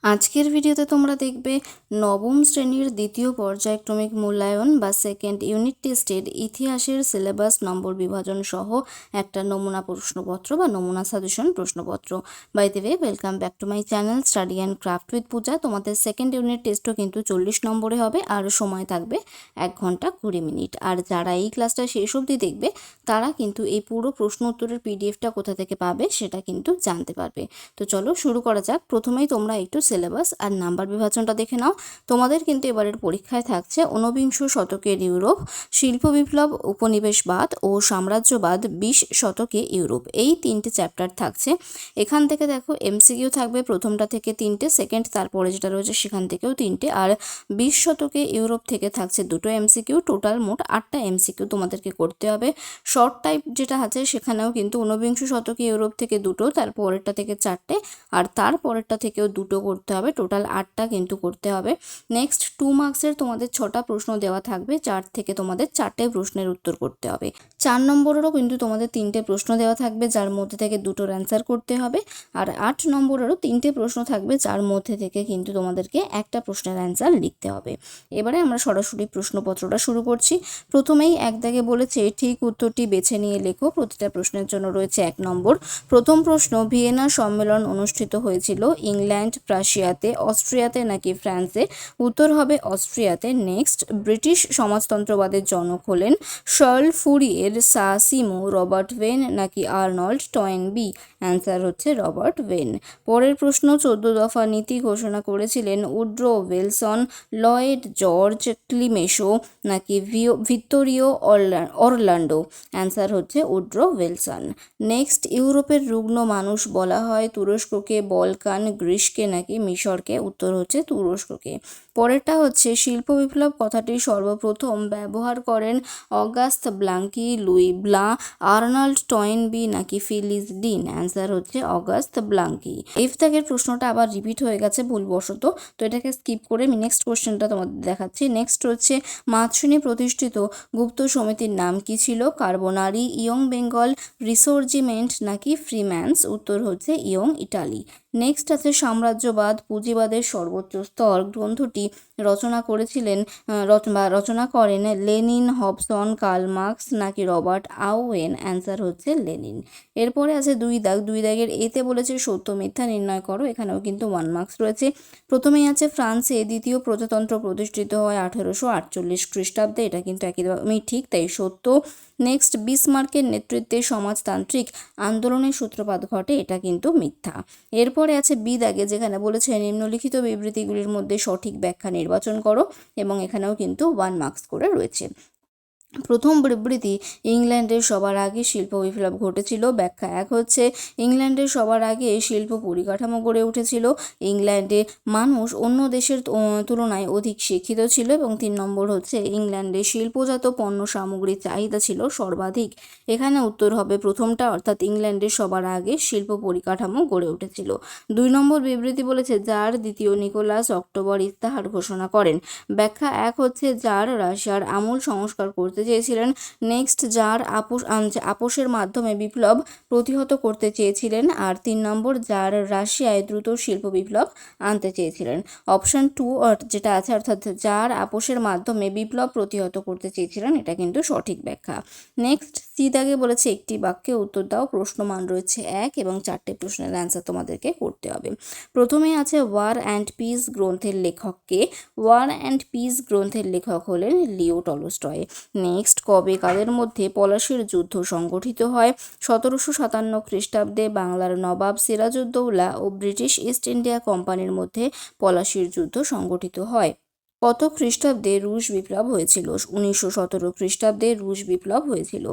আজকের ভিডিওতে তোমরা দেখবে নবম শ্রেণীর দ্বিতীয় পর্যায়ক্রমিক মূল্যায়ন বা সেকেন্ড ইউনিট টেস্টের ইতিহাসের সিলেবাস নম্বর বিভাজন সহ একটা নমুনা প্রশ্নপত্র বা নমুনা সাজেশন প্রশ্নপত্র। By the way, welcome back to my channel study and craft with Puja. তোমাদের সেকেন্ড ইউনিট টেস্টও কিন্তু 40 নম্বরে হবে আর সময় থাকবে 1 ঘন্টা 20 মিনিট। আর যারা এই ক্লাসটা শেষ অবধি দেখবে তারা কিন্তু এই পুরো প্রশ্ন উত্তরের পিডিএফটা কোথা থেকে পাবে সেটা কিন্তু জানতে পারবে। তো চলো শুরু করা যাক। প্রথমেই তোমরা একটু সিলেবাস আর নাম্বার বিভাজনটা দেখে নাও। তোমাদের কিন্তু এবারের পরীক্ষায় থাকছে ঊনবিংশ শতকের ইউরোপ, শিল্প বিপ্লব, উপনিবেশবাদ ও সাম্রাজ্যবাদ, 20 শতকে ইউরোপ, এই 3টে চ্যাপ্টার থাকছে। এখান থেকে দেখো এমসিকিউ থাকবে প্রথমটা থেকে 3টে, সেকেন্ড তারপরে যেটা রয়েছে সেখান থেকেও 3টে, আর 20 শতকে ইউরোপ থেকে থাকছে 2টো এমসিকিউ। টোটাল মোট 8টা এমসিকিউ তোমাদেরকে করতে হবে। শর্ট টাইপ যেটা আছে সেখানেও কিন্তু ঊনবিংশ শতকে ইউরোপ থেকে 2টো, তারপরেরটা থেকে 4টে, আর তারপরেরটা থেকেও 2টো করতে হবে। টোটাল 8টা কিন্তু করতে হবে। নেক্সট 2 মার্কসের তোমাদের 6টা প্রশ্ন দেওয়া থাকবে, 4 থেকে তোমাদের 4টে প্রশ্নের উত্তর করতে হবে। 4 নম্বরেরও কিন্তু তোমাদের 3টে প্রশ্ন দেওয়া থাকবে, যার মধ্যে থেকে 2টোর অ্যান্সার করতে হবে। আর 8 নম্বরেরও 3টে প্রশ্ন থাকবে, যার মধ্যে থেকে কিন্তু তোমাদেরকে একটা প্রশ্নের অ্যান্সার লিখতে হবে। এবারে আমরা সরাসরি প্রশ্নপত্রটা শুরু করছি। প্রথমেই এক দাগে বলেছে ঠিক উত্তরটি বেছে নিয়ে লেখো। প্রতিটা প্রশ্নের জন্য রয়েছে 1 নম্বর। প্রথম প্রশ্ন, ভিয়েনা সম্মেলন অনুষ্ঠিত হয়েছিল ইংল্যান্ড, প্রাশিয়াতে, অস্ট্রিয়াতে নাকি ফ্রান্সে? উত্তর হবে অস্ট্রিয়াতে। নেক্সট, ব্রিটিশ সমাজতন্ত্রবাদের জনক হলেন শার্ল ফুরিয়ের, সাসিমো, রবার্ট ওয়েন নাকি আর্নল্ড টয়েনবি? অ্যান্সার হচ্ছে রবার্ট ওয়েন। পরের প্রশ্ন, 14 দফা নীতি ঘোষণা করেছিলেন উড্রো উইলসন, লয়েড জর্জ, ক্লিমেশো নাকি ভিত্তোরিও অরল্যান্ডো? অ্যান্সার হচ্ছে উড্রো উইলসন। নেক্সট, ইউরোপের রুগ্ন মানুষ বলা হয় তুরস্ককে, বলকান, গ্রিসকে নাকি মিশরকে? উত্তর হচ্ছে তুরস্ককে। পরেরটা হচ্ছে শিল্প বিপ্লব কথাটি সর্বপ্রথম ব্যবহার করেন অগাস্ত ব্লাঙ্কি, লুই ব্লাঁ, আর্নল্ড টয়েনবি নাকি ফিলিস ডিন? অ্যান্সার হচ্ছে অগাস্ত ব্লাঙ্কি। এফ দাগের প্রশ্নটা আবার রিপিট হয়ে গেছে ভুলবশত, তো এটাকে স্কিপ করে আমি নেক্সট কোশ্চেনটা তোমাদের দেখাচ্ছি। নেক্সট হচ্ছে মাতৃণী প্রতিষ্ঠিত গুপ্ত সমিতির নাম কি ছিল? কার্বোনারি, ইয়ং বেঙ্গল, রিসোর্জিমেন্ট নাকি ফ্রিম্যান্স? উত্তর হচ্ছে ইয়ং ইটালি। নেক্সট আছে সাম্রাজ্যবাদ পুঁজিবাদের সর্বোচ্চ স্তর গ্রন্থটি রচনা করেন লেনিন, হবসন, কার্ল মার্কস নাকি রবার্ট আওয়েন? অ্যান্সার হচ্ছে লেনিন। এরপরে আছে 2 দাগ। 2 দাগের এতে বলেছে সত্য মিথ্যা নির্ণয় করো। এখানেও কিন্তু 1 মার্কস রয়েছে। প্রথমেই আছে ফ্রান্সে দ্বিতীয় প্রজাতন্ত্র প্রতিষ্ঠিত হয় 1848 খ্রিস্টাব্দে। এটা কিন্তু একদমই ঠিক, তাই সত্য। নেক্সট, বিসমার্কের নেতৃত্বে সমাজতান্ত্রিক আন্দোলনের সূত্রপাত ঘটে। এটা কিন্তু মিথ্যা। এরপরে আছে বি দাগে, যেখানে বলেছে নিম্নলিখিত বিবৃতিগুলির মধ্যে সঠিক ব্যাখ্যা নির্বাচন করো, এবং এখানেও কিন্তু 1 মার্কস করে রয়েছে। প্রথম বিবৃতি, ইংল্যান্ডের সবার আগে শিল্প বিপ্লব ঘটেছিল। ব্যাখ্যা 1 হচ্ছে ইংল্যান্ডের সবার আগে শিল্প পরিকাঠামো গড়ে উঠেছিল। ইংল্যান্ডে মানুষ অন্য দেশের তুলনায় অধিক শিক্ষিত ছিল। এবং 3 নম্বর হচ্ছে ইংল্যান্ডে শিল্পজাত পণ্য সামগ্রীর চাহিদা ছিল সর্বাধিক। এখানে উত্তর হবে প্রথমটা, অর্থাৎ ইংল্যান্ডের সবার আগে শিল্প পরিকাঠামো গড়ে উঠেছিল। 2 নম্বর বিবৃতি বলেছে জার দ্বিতীয় নিকোলাস অক্টোবর ইস্তাহার ঘোষণা করেন। ব্যাখ্যা 1 হচ্ছে জার রাশিয়ার আমূল সংস্কার করতে চেয়েছিলেন। নেক্সট, জার আপোষের মাধ্যমে বিপ্লব প্রতিহত করতে চেয়েছিলেন। আর 3 নম্বর, জার রাশিয়ায় দ্রুত শিল্প বিপ্লব আনতে চেয়েছিলেন। অপশন 2 যেটা আছে, অর্থাৎ জার আপোষের মাধ্যমে বিপ্লব প্রতিহত করতে চেয়েছিলেন, এটা কিন্তু সঠিক ব্যাখ্যা। নেক্সট, সি দাগে বলেছে একটি বাক্যে উত্তর দাও। প্রশ্নমান রয়েছে 1 এবং 4টে প্রশ্নের অ্যান্সার তোমাদেরকে করতে হবে। প্রথমেই আছে ওয়ার অ্যান্ড পিস গ্রন্থের লেখককে? ওয়ার অ্যান্ড পিস গ্রন্থের লেখক হলেন লিও টলস্টয়। নেক্সট, কবে কাদের মধ্যে পলাশির যুদ্ধ সংগঠিত হয়? 1757 খ্রিস্টাব্দে বাংলার নবাব সিরাজউদ্দৌলা ও ব্রিটিশ ইস্ট ইন্ডিয়া কোম্পানির মধ্যে পলাশির যুদ্ধ সংগঠিত হয়। কত খ্রিস্টাব্দে রুশ বিপ্লব হয়েছিল? 1917 খ্রিস্টাব্দে রুশ বিপ্লব হয়েছিল।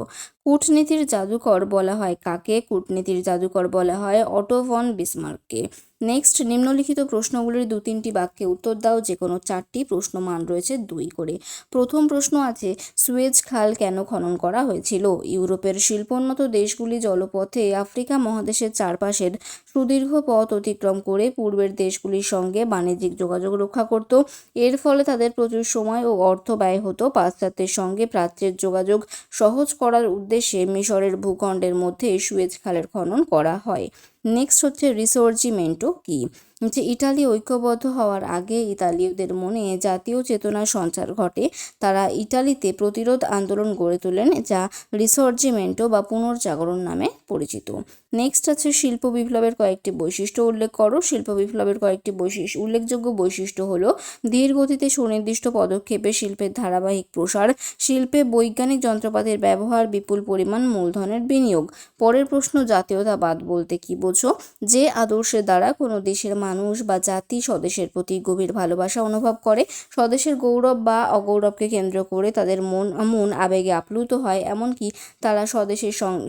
কূটনীতির জাদুকর বলা হয় কাকে? কূটনীতির জাদুকর বলা হয় অটো ভন বিসমার্ককে। নেক্সট, নিম্নলিখিত প্রশ্নগুলির 2-3টি বাক্যে উত্তর দাও। যে কোনো 4টি প্রশ্ন, মান রয়েছে 2 করে। প্রথম প্রশ্ন আছে সুয়েজ খাল কেন খনন করা হয়েছিল? ইউরোপের শিল্পোন্নত দেশগুলি জলপথে আফ্রিকা মহাদেশের চারপাশের সুদীর্ঘ পথ অতিক্রম করে পূর্বের দেশগুলির সঙ্গে বাণিজ্যিক যোগাযোগ রক্ষা করত। এর ফলে তাদের প্রচুর সময় ও অর্থ ব্যয় হতো। পাশ্চাত্যের সঙ্গে প্রাচ্যের যোগাযোগ সহজ করার উদ্দেশ্যে মিশরের ভূখণ্ডের মধ্যে সুয়েজ খালের খনন করা হয়। নেক্সট হচ্ছে রিসর্জিমেন্টো কি, যে ইটালি ঐক্যবদ্ধ হওয়ার আগে ইতালীয়দের মনে জাতীয় চেতনার সঞ্চার ঘটে, তারা ইটালিতে প্রতিরোধ আন্দোলন গড়ে তোলেন যা রিসর্জিমেন্টো বা পুনর্জাগরণ নামে পরিচিত। নেক্সট আছে শিল্প বিপ্লবের কয়েকটি বৈশিষ্ট্য উল্লেখ করো। শিল্প বিপ্লবের কয়েকটি উল্লেখযোগ্য বৈশিষ্ট্য হলো ধীর গতিতে সুনির্দিষ্ট পদক্ষেপে শিল্পের ধারাবাহিক প্রসার, শিল্পে বৈজ্ঞানিক যন্ত্রপাতির ব্যবহার, বিপুল পরিমাণ মূলধনের বিনিয়োগ। পরের প্রশ্ন, জাতীয়তাবাদ বলতে কি বোঝো? যে আদর্শের দ্বারা কোনো দেশের মানুষ বা জাতি স্বদেশের প্রতি গভীর ভালোবাসা অনুভব করে, স্বদেশের গৌরব বা অগৌরবকে কেন্দ্র করে তাদের মন আবেগে আপ্লুত হয়, এমনকি তারা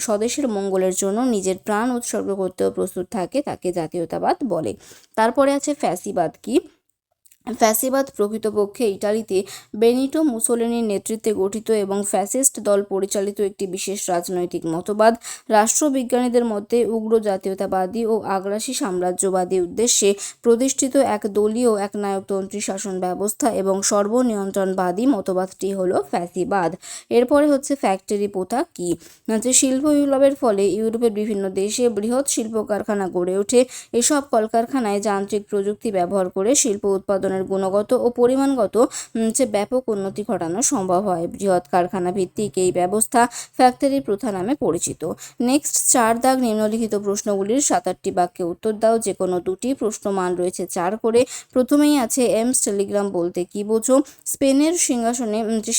স্বদেশের মঙ্গলের জন্য নিজের প্রাণ উৎসর্গ করতেও প্রস্তুত থাকে, তাকে জাতীয়তাবাদ বলে। তারপরে আছে ফ্যাসিবাদ কি। ফ্যাসিবাদ প্রকৃতপক্ষে ইটালিতে বেনিটো মুসোলিনির নেতৃত্বে গঠিত এবং ফ্যাসিস্ট দল পরিচালিত একটি বিশেষ রাজনৈতিক মতবাদ। রাষ্ট্রবিজ্ঞানীদের মধ্যে উগ্র জাতীয়তাবাদী ও আগ্রাসী সাম্রাজ্যবাদী উদ্দেশ্যে প্রতিষ্ঠিত এক দলীয় একনায়কতন্ত্রী শাসন ব্যবস্থা এবং সর্বনিয়ন্ত্রণবাদী মতবাদটি হল ফ্যাসিবাদ। এরপরে হচ্ছে ফ্যাক্টরি প্রথা কি, যে শিল্প বিপ্লবের ফলে ইউরোপের বিভিন্ন দেশে বৃহৎ শিল্প কারখানা গড়ে ওঠে। এসব কলকারখানায় যান্ত্রিক প্রযুক্তি ব্যবহার করে শিল্প উৎপাদনের গুণগত ও পরিমাণগত যে ব্যাপক উন্নতি ঘটানো সম্ভব হয়। বৃহৎ কারখানা ভিত্তিক এই ব্যবস্থা ফ্যাক্টরি প্রথা নামে পরিচিত। নেক্সট 4 দাগ নিম্নলিখিত প্রশ্নগুলির 7-8টি বাক্যে উত্তর দাও। যে কোনো দুটি প্রশ্ন মান রয়েছে 4 করে। প্রথমেই আছে এমস টেলিগ্রাম বলতে কি বোঝো? স্পেনের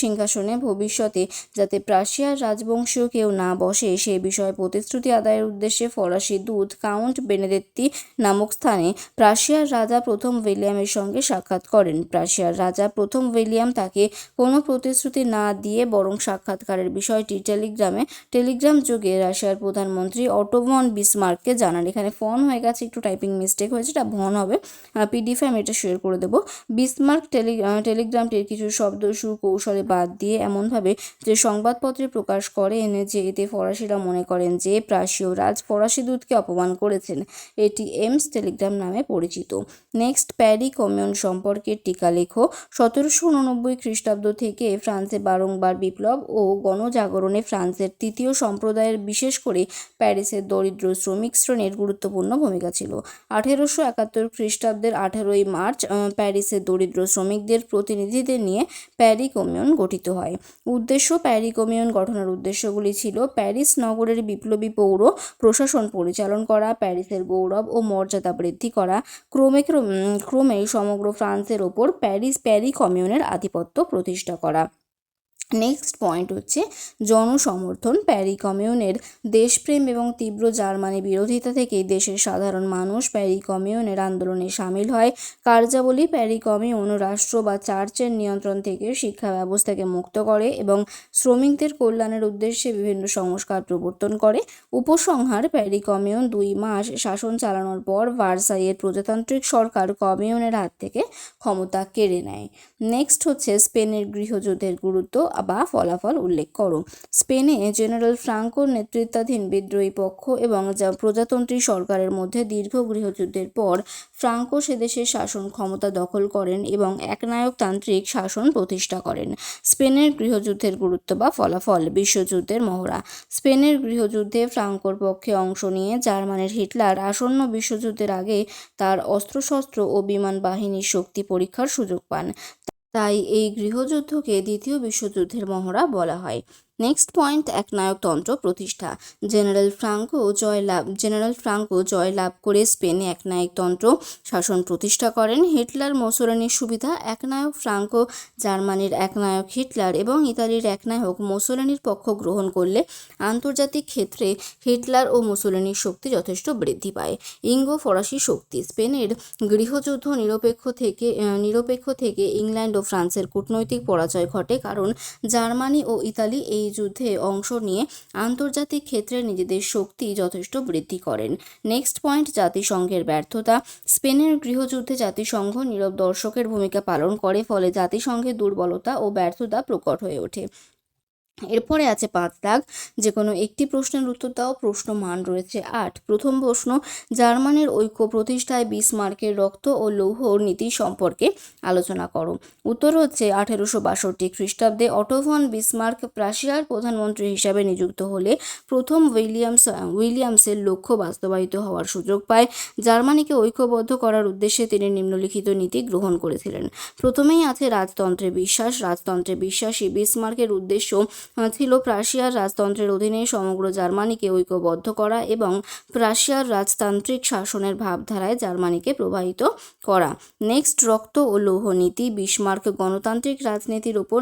সিংহাসনে ভবিষ্যতে যাতে প্রাশিয়ার রাজবংশীয় কেউ না বসে সে বিষয়ে প্রতিশ্রুতি আদায়ের উদ্দেশ্যে ফরাসি দূত কাউন্ট বেনেদেত্তি নামক স্থানে প্রাশিয়ার রাজা প্রথম উইলিয়ামের সঙ্গে সাক্ষাৎ করেন। প্রাশিয়ার রাজা প্রথম উইলিয়াম তাকে কোনো প্রতিশ্রুতি না দিয়ে বরং সাক্ষাৎকারের বিষয়টি টেলিগ্রাম যোগে রাশিয়ার প্রধানমন্ত্রী অটো ভন বিসমার্ককে জানান। এখানে ফন হয়ে গেছে, একটু টাইপিং মিস্টেক হয়েছে, এটা ভন হবে। পিডিএফে আমি এটা শেয়ার করে দেবো। বিসমার্ক টেলিগ্রামটির কিছু শব্দ সুকৌশলে বাদ দিয়ে এমনভাবে যে সংবাদপত্রে প্রকাশ করেন যে এতে ফরাসিরা মনে করেন যে প্রাশীয় রাজ ফরাসি দূতকে অপমান করেছেন। এটি এমস টেলিগ্রাম নামে পরিচিত। নেক্সট, প্যারি কমিউন সম্পর্কে টিকা লেখো। 1789 খ্রিস্টাব্দ থেকে ফ্রান্সে বারংবার বিপ্লব ও গণজাগরণে ফ্রান্সের তৃতীয় সম্প্রদায়ের, বিশেষ করে প্যারিসের দরিদ্র শ্রমিক শ্রেণীর গুরুত্বপূর্ণ ভূমিকা ছিল। 1871 খ্রিস্টাব্দের 18ই মার্চ প্যারিসের দরিদ্র শ্রমিকদের প্রতিনিধিদের নিয়ে প্যারি কমিউন গঠিত হয়। উদ্দেশ্য, প্যারি কমিউন গঠনের উদ্দেশ্যগুলি ছিল প্যারিস নগরের বিপ্লবী পৌর প্রশাসন পরিচালন করা, প্যারিসের গৌরব ও মর্যাদা বৃদ্ধি করা, ক্রমে সমগ্র ফ্রান্সের ওপর প্যারি কমিউনের আধিপত্য প্রতিষ্ঠা করা। নেক্সট পয়েন্ট হচ্ছে জনসমর্থন। প্যারি কমিউনের দেশপ্রেম এবং তীব্র জার্মানি বিরোধিতা থেকে দেশের সাধারণ মানুষ প্যারি কমিউনের আন্দোলনে সামিল হয়। কার্যাবলী, প্যারি কমিউন রাষ্ট্র বা চার্চের নিয়ন্ত্রণ থেকে শিক্ষা ব্যবস্থাকে মুক্ত করে এবং শ্রমিকদের কল্যাণের উদ্দেশ্যে বিভিন্ন সংস্কার প্রবর্তন করে। উপসংহার, প্যারি কমিউন 2 মাস শাসন চালানোর পর ভার্সাইয়ের প্রজাতান্ত্রিক সরকার কমিউনের হাত থেকে ক্ষমতা কেড়ে নেয়। নেক্সট হচ্ছে স্পেনের গৃহযুদ্ধের গুরুত্ব বা ফলাফল উল্লেখ করো। স্পেনে জেনারেল ফ্রাঙ্কোর নেতৃত্বাধীন বিদ্রোহী পক্ষ এবং প্রজাতন্ত্রী সরকারের মধ্যে দীর্ঘ গৃহযুদ্ধের পর ফ্রাঙ্কো সেদেশের শাসন ক্ষমতা দখল করেন এবং একনায়কতান্ত্রিক শাসন প্রতিষ্ঠা করেন। স্পেনের গৃহযুদ্ধের গুরুত্ব বা ফলাফল। বিশ্বযুদ্ধের মহড়া। স্পেনের গৃহযুদ্ধে ফ্রাঙ্কোর পক্ষে অংশ নিয়ে জার্মানির হিটলার আসন্ন বিশ্বযুদ্ধের আগে তার অস্ত্রশস্ত্র ও বিমান বাহিনীর শক্তি পরীক্ষার সুযোগ পান। তাই এই গৃহযুদ্ধকে দ্বিতীয় বিশ্বযুদ্ধের মহড়া বলা হয়। নেক্সট পয়েন্ট, একনায়কতন্ত্র প্রতিষ্ঠা। জেনারেল ফ্রাঙ্কো জয়লাভ করে স্পেনে একনায়কতন্ত্র শাসন প্রতিষ্ঠা করেন। হিটলার মুসোলিনির সুবিধা। একনায়ক ফ্রাঙ্কো জার্মানির একনায়ক হিটলার এবং ইতালির একনায়ক মুসোলিনির পক্ষ গ্রহণ করলে আন্তর্জাতিক ক্ষেত্রে হিটলার ও মুসোলিনির শক্তি যথেষ্ট বৃদ্ধি পায়। ইঙ্গো ফরাসি শক্তি। স্পেনের গৃহযুদ্ধ নিরপেক্ষ থেকে ইংল্যান্ড ও ফ্রান্সের কূটনৈতিক পরাজয় ঘটে, কারণ জার্মানি ও ইতালি এই যুদ্ধে অংশ নিয়ে আন্তর্জাতিক ক্ষেত্রে নিজেদের শক্তি যথেষ্ট বৃদ্ধি করেন। নেক্সট পয়েন্ট, জাতিসংঘের ব্যর্থতা। স্পেনের গৃহযুদ্ধে জাতিসংঘ নীরব দর্শকের ভূমিকা পালন করে, ফলে জাতিসংঘের দুর্বলতা ও ব্যর্থতা প্রকট হয়ে ওঠে। এরপরে আছে 5 দাগ, যে কোনো একটি প্রশ্নের উত্তর দাও। প্রশ্ন মান রয়েছে 8। প্রথম প্রশ্ন, জার্মানির ঐক্য প্রতিষ্ঠায় বিসমার্কের রক্ত ও লৌহ নীতি সম্পর্কে আলোচনা করো। উত্তর হচ্ছে 1862 খ্রিস্টাব্দে অটো ভন বিসমার্ক প্রাশিয়ার প্রধানমন্ত্রী হিসাবে নিযুক্ত হলে প্রথম উইলিয়ামসের লক্ষ্য বাস্তবায়িত হওয়ার সুযোগ পায়। জার্মানিকে ঐক্যবদ্ধ করার উদ্দেশ্যে তিনি নিম্নলিখিত নীতি গ্রহণ করেছিলেন। প্রথমেই আছে রাজতন্ত্রে বিশ্বাস। রাজতন্ত্রে বিশ্বাসী বিসমার্কের উদ্দেশ্য ছিল প্রাশিয়ার রাজতন্ত্রের অধীনে সমগ্র জার্মানিকে ঐক্যবদ্ধ করা এবং প্রাশিয়ার রাজতান্ত্রিক শাসনের ভাবধারায় জার্মানিকে প্রবাহিত করা। নেক্সট, রক্ত ও লৌহ নীতি। বিসমার্ক গণতান্ত্রিক রাজনীতির ওপর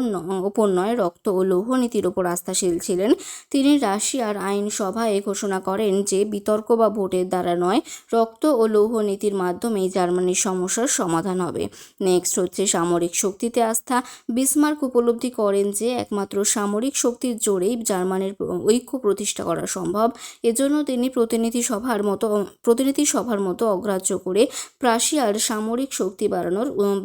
নয়, রক্ত ও লৌহ নীতির ওপর আস্থাশীল ছিলেন। তিনি রাশিয়ার আইনসভায় ঘোষণা করেন যে বিতর্ক বা ভোটের দ্বারা নয়, রক্ত ও লৌহ নীতির মাধ্যমেই জার্মানির সমস্যার সমাধান হবে। নেক্সট হচ্ছে সামরিক শক্তিতে আস্থা। বিসমার্ক উপলব্ধি করেন যে একমাত্র সামরিক শক্তির জোরেই জার্মানির ঐক্য প্রতিষ্ঠা করা সম্ভব। এজন্য তিনি প্রতিনিধি সভার মতো অগ্রাহ্য করে প্রাশিয়ার সামরিক শক্তি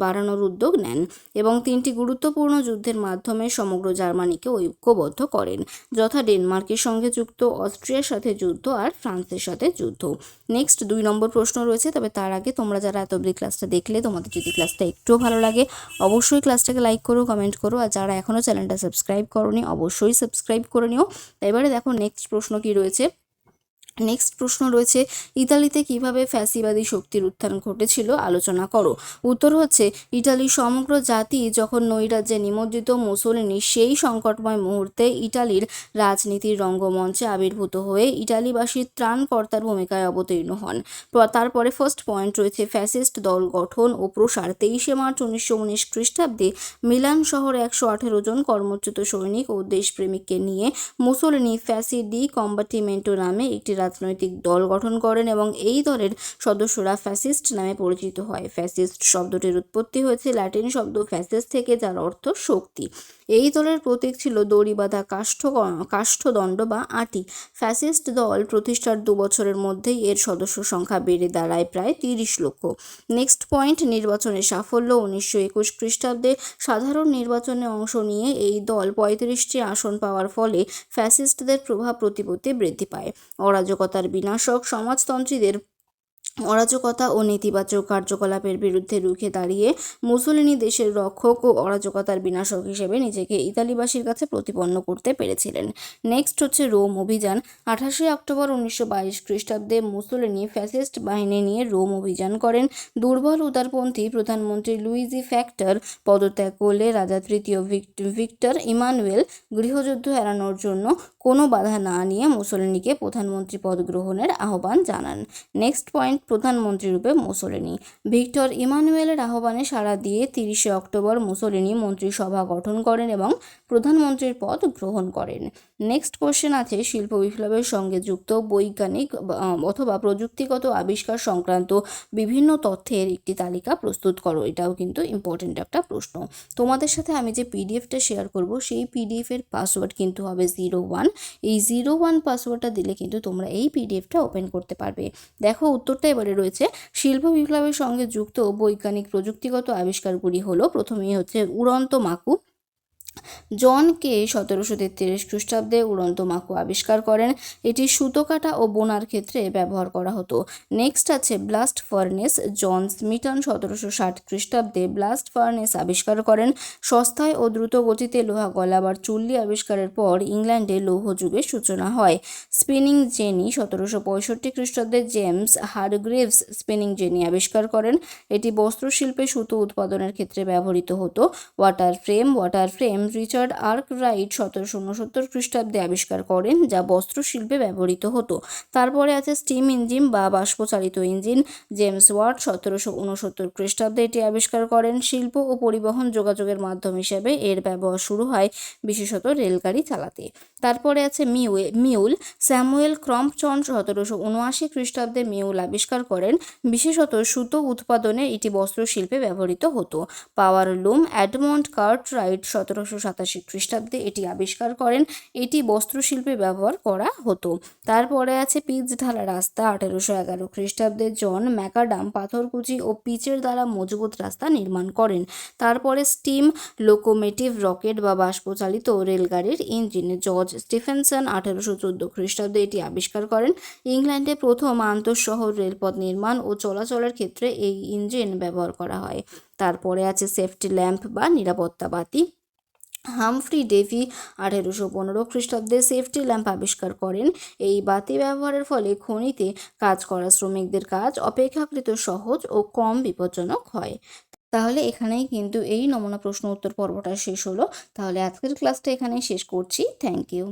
বাড়ানোর উদ্যোগ নেন এবং 3টি গুরুত্বপূর্ণ যুদ্ধের মাধ্যমে সমগ্র জার্মানিকে ঐক্যবদ্ধ করেন, যথা ডেনমার্কের সঙ্গে যুদ্ধ, অস্ট্রিয়ার সাথে যুদ্ধ আর ফ্রান্সের সাথে যুদ্ধ। নেক্সট 2 নম্বর প্রশ্ন রয়েছে, তবে তার আগে তোমরা যারা এত অবধি ক্লাসটা দেখলে, তোমাদের যদি ক্লাসটা একটুও ভালো লাগে অবশ্যই ক্লাসটাকে লাইক করো, কমেন্ট করো, আর যারা এখনও চ্যানেলটা সাবস্ক্রাইব করোনি অবশ্যই সাবস্ক্রাইব করে নিও। এবারে দেখো নেক্সট প্রশ্ন কি রয়েছে। নেক্সট প্রশ্ন রয়েছে, ইতালিতে কিভাবে ফ্যাসিবাদী শক্তির উত্থান ঘটেছিল আলোচনা করো। উত্তর হচ্ছে, ইটালির সমগ্র জাতি যখন নৈরাজ্যে নিমজ্জিত, মুসোলিনি সেই সংকটময় মুহূর্তে ইটালির রাজনীতির রঙ্গমঞ্চে আবির্ভূত হয়ে ইটালিবাসীর ত্রাণকর্তার ভূমিকায় অবতীর্ণ হন। তারপরে ফার্স্ট পয়েন্ট রয়েছে, ফ্যাসিস্ট দল গঠন ও প্রসার। 23 মার্চ 1919 খ্রিস্টাব্দে মিলান শহরে 118 জন কর্মচ্যুত সৈনিক ও দেশপ্রেমিককে নিয়ে মুসোলিনি ফ্যাসি ডি কম্বাটিমেন্টো নামে একটি রাজনৈতিক দল গঠন করেন এবং এই দলের সদস্যরা ফ্যাসিস্ট নামে পরিচিত হয়। ফ্যাসিস্ট শব্দটির উৎপত্তি হয়েছে ল্যাটিন শব্দ ফ্যাসিস থেকে, যার অর্থ শক্তি। এই দলের প্রতীক ছিল দড়ি বাঁধা কাষ্ঠদণ্ড বা আঁটি। ফ্যাসিস্ট দল প্রতিষ্ঠার 2 বছরের মধ্যেই এর সদস্য সংখ্যা বেড়ে দাঁড়ায় প্রায় 30 লক্ষ। নেক্সট পয়েন্ট, নির্বাচনের সাফল্য। 1921 খ্রিস্টাব্দে সাধারণ নির্বাচনে অংশ নিয়ে এই দল 35টি আসন পাওয়ার ফলে ফ্যাসিস্টদের প্রভাব প্রতিপত্তি বৃদ্ধি পায়। অরাজকতার বিনাশক। সমাজতন্ত্রীদের অরাজকতা ও নেতিবাচক কার্যকলাপের বিরুদ্ধে রুখে দাঁড়িয়ে মুসোলিনি দেশের রক্ষক ও অরাজকতার বিনাশক হিসেবে নিজেকে ইতালিবাসীর কাছে প্রতিপন্ন করতে পেরেছিলেন। নেক্সট হচ্ছে রোম অভিযান। 28 অক্টোবর 1922 খ্রিস্টাব্দে মুসোলিনি ফ্যাসিস্ট বাহিনী নিয়ে রোম অভিযান করেন। দুর্বল উদারপন্থী প্রধানমন্ত্রী লুইজি ফ্যাক্টর পদত্যাগ করলে রাজা তৃতীয় ভিক্টর ইমানুয়েল গৃহযুদ্ধ এড়ানোর জন্য কোনো বাধা না নিয়ে মুসোলিনিকে প্রধানমন্ত্রী পদ গ্রহণের আহ্বান জানান। নেক্সট পয়েন্ট, প্রধানমন্ত্রী রূপে মুসোলিনি। ভিক্টর ইমানুয়েলের আহ্বানে সাড়া দিয়ে 30 অক্টোবর মুসোলিনি মন্ত্রিসভা গঠন করেন এবং প্রধানমন্ত্রীর পদ গ্রহণ করেন। নেক্সট কোশ্চেন আছে, শিল্প বিপ্লবের সঙ্গে যুক্ত বৈজ্ঞানিক অথবা প্রযুক্তিগত আবিষ্কার সংক্রান্ত বিভিন্ন তথ্যের একটি তালিকা প্রস্তুত করো। এটাও কিন্তু ইম্পর্টেন্ট একটা প্রশ্ন। তোমাদের সাথে আমি যে পিডিএফটা শেয়ার করব সেই পিডিএফের পাসওয়ার্ড কিন্তু হবে 01। এই 01 পাসওয়ার্ডটা দিলে কিন্তু তোমরা এই পিডিএফটা ওপেন করতে পারবে। দেখো উত্তরটা এবারে রয়েছে, শিল্প বিপ্লবের সঙ্গে যুক্ত বৈজ্ঞানিক প্রযুক্তিগত আবিষ্কারগুলি হলো, প্রথমেই হচ্ছে উড়ন্ত মাকু। জন কে 1733 খ্রিস্টাব্দে উড়ন্ত মাকু আবিষ্কার করেন। এটি সুতো কাটা ও বোনার ক্ষেত্রে ব্যবহার করা হতো। নেক্সট আছে ব্লাস্ট ফার্নেস। জন স্মিটন 1760 খ্রিস্টাব্দে ব্লাস্ট ফার্নেস আবিষ্কার করেন। সস্তায় ও দ্রুত গতিতে লোহা গলাবার চুল্লি আবিষ্কারের পর ইংল্যান্ডে লৌহ যুগের সূচনা হয়। স্পিনিং জেনি 1765 খ্রিস্টাব্দে জেমস হারগ্রিভস স্পিনিং জেনি আবিষ্কার করেন। এটি বস্ত্রশিল্পে সুতো উৎপাদনের ক্ষেত্রে ব্যবহৃত হতো। ওয়াটার ফ্রেম রিচার্ড আর্করাইট 1769 খ্রিস্টাব্দে আবিষ্কার করেন, যা বস্ত্রশিল্পে ব্যবহৃত হতো। তারপরে আছে স্টিম ইঞ্জিন বা বাষ্পচালিত ইঞ্জিন। জেমস ওয়াট 1769 খ্রিস্টাব্দে এটি আবিষ্কার করেন। শিল্প ও পরিবহন যোগাযোগের মাধ্যম হিসেবে এর ব্যবহার শুরু হয়, বিশেষত রেলগাড়ি চালাতে। তারপরে আছে মিউল। স্যামুয়েল ক্রম্পটন 1779 খ্রিস্টাব্দে মিউল আবিষ্কার করেন। বিশেষত সুতো উৎপাদনে এটি বস্ত্রশিল্পে ব্যবহৃত হতো। পাওয়ার লুম। এডমন্ড কার্টরাইট 1787 খ্রিস্টাব্দে এটি আবিষ্কার করেন। এটি বস্ত্রশিল্পে ব্যবহার করা হতো। তারপরে আছে পিচ ঢালা রাস্তা। 1811 খ্রিস্টাব্দে জন ম্যাকাডাম পাথরকুচি ও পিচের দ্বারা মজবুত রাস্তা নির্মাণ করেন। তারপরে স্টিম লোকোমেটিভ, রকেট বা বাষ্পচালিত রেলগাড়ির ইঞ্জিন। জর্জ স্টিফেনসন 1814 খ্রিস্টাব্দে এটি আবিষ্কার করেন। ইংল্যান্ডে প্রথম আন্তঃশহর রেলপথ নির্মাণ ও চলাচলের ক্ষেত্রে এই ইঞ্জিন ব্যবহার করা হয়। তারপরে আছে সেফটি ল্যাম্প বা নিরাপত্তা বাতি। হামফ্রি ডেভি 1815 খ্রিস্টাব্দে সেফটি ল্যাম্প আবিষ্কার করেন। এই বাতি ব্যবহারের ফলে খনিতে কাজ করা শ্রমিকদের কাজ অপেক্ষাকৃত সহজ ও কম বিপজ্জনক হয়। তাহলে এখানেই কিন্তু এই নমুনা প্রশ্ন উত্তর পর্বটা শেষ হলো। তাহলে আজকের ক্লাসটা এখানেই শেষ করছি। Thank you.